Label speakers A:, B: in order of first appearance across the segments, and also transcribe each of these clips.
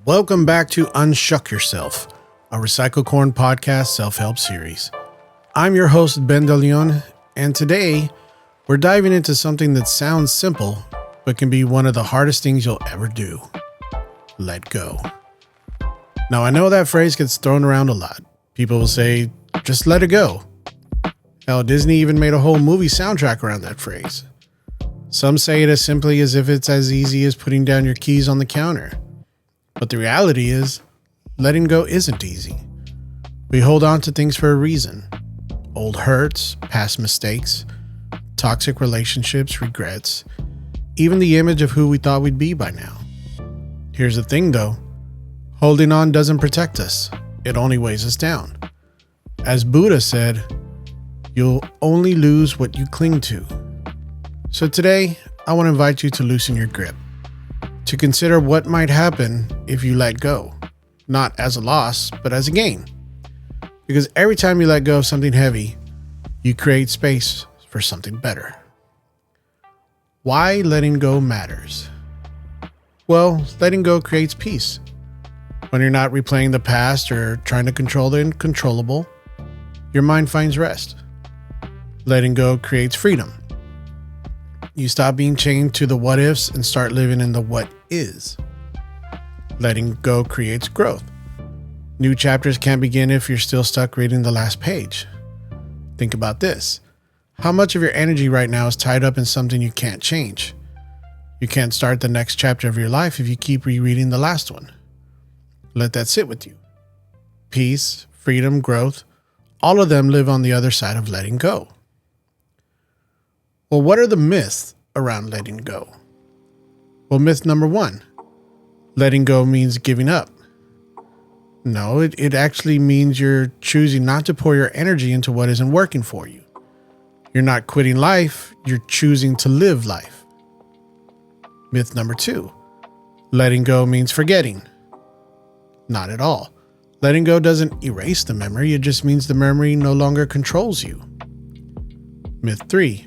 A: Welcome back to Un-Shuck Yourself, a Recycle Corn podcast self-help series. I'm your host, Ben DeLeon, and today we're diving into something that sounds simple, but can be one of the hardest things you'll ever do. Let go. Now, I know that phrase gets thrown around a lot. People will say, just let it go. Hell, Disney even made a whole movie soundtrack around that phrase. Some say it as simply as if it's as easy as putting down your keys on the counter. But the reality is, letting go isn't easy. We hold on to things for a reason. Old hurts, past mistakes, toxic relationships, regrets, even the image of who we thought we'd be by now. Here's the thing though, holding on doesn't protect us. It only weighs us down. As Buddha said, you'll only lose what you cling to. So today, I want to invite you to loosen your grip, to consider what might happen if you let go, not as a loss, but as a gain. Because every time you let go of something heavy, you create space for something better. Why letting go matters? Well, letting go creates peace. When you're not replaying the past or trying to control the uncontrollable, your mind finds rest. Letting go creates freedom. You stop being chained to the what ifs and start living in the what is. Letting go creates growth. New chapters can't begin if you're still stuck reading the last page. Think about this. How much of your energy right now is tied up in something you can't change? You can't start the next chapter of your life if you keep rereading the last one. Let that sit with you. Peace, freedom, growth, all of them live on the other side of letting go. Well, what are the myths around letting go? Well, myth number 1, letting go means giving up. No, it actually means you're choosing not to pour your energy into what isn't working for you. You're not quitting life, you're choosing to live life. Myth number 2, letting go means forgetting. Not at all. Letting go doesn't erase the memory, it just means the memory no longer controls you. Myth 3,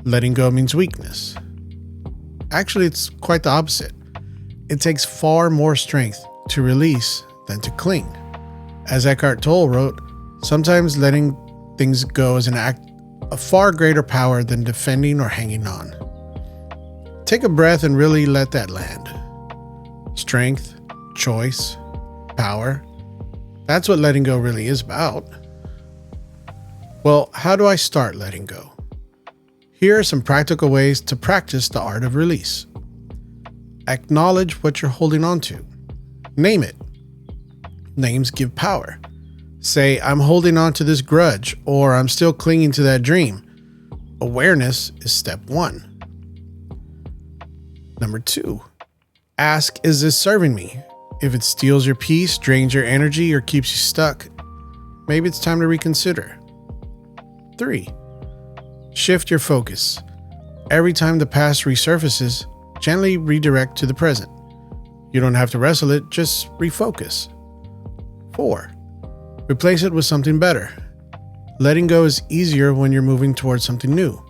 A: letting go means weakness. Actually, it's quite the opposite. It takes far more strength to release than to cling. As Eckhart Tolle wrote, sometimes letting things go is an act of far greater power than defending or hanging on. Take a breath and really let that land. Strength, choice, power. That's what letting go really is about. Well, how do I start letting go? Here are some practical ways to practice the art of release. Acknowledge what you're holding on to. Name it. Names give power. Say, I'm holding on to this grudge, or I'm still clinging to that dream. Awareness is step 1. Number 2, ask, is this serving me? If it steals your peace, drains your energy, or keeps you stuck, maybe it's time to reconsider. 3, shift your focus. Every time the past resurfaces, gently redirect to the present. You don't have to wrestle it, just refocus. 4, replace it with something better. Letting go is easier when you're moving towards something new.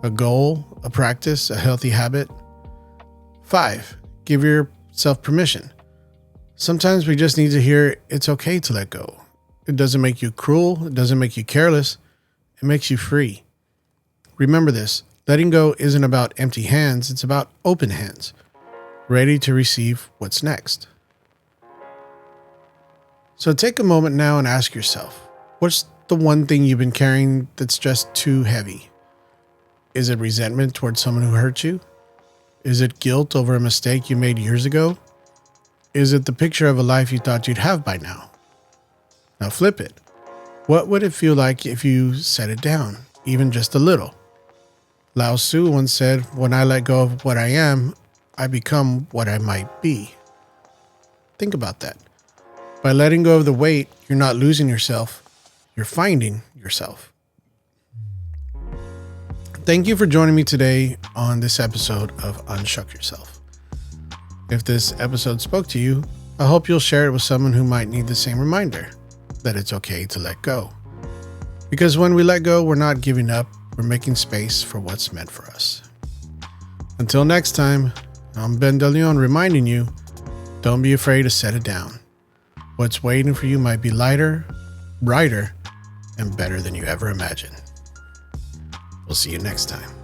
A: A goal, a practice, a healthy habit. 5, give yourself permission. Sometimes we just need to hear it's okay to let go. It doesn't make you cruel, it doesn't make you careless, it makes you free. Remember this, letting go isn't about empty hands, it's about open hands, ready to receive what's next. So take a moment now and ask yourself, what's the one thing you've been carrying that's just too heavy? Is it resentment towards someone who hurt you? Is it guilt over a mistake you made years ago? Is it the picture of a life you thought you'd have by now? Now flip it. What would it feel like if you set it down, even just a little? Lao Tzu once said, when I let go of what I am, I become what I might be. Think about that. By letting go of the weight, you're not losing yourself, you're finding yourself. Thank you for joining me today on this episode of Un-Shuck Yourself. If this episode spoke to you, I hope you'll share it with someone who might need the same reminder that it's okay to let go. Because when we let go, we're not giving up, we're making space for what's meant for us. Until next time, I'm Ben DeLeon reminding you, Don't be afraid to set it down. What's waiting for you might be lighter, brighter, and better than you ever imagined. We'll see you next time.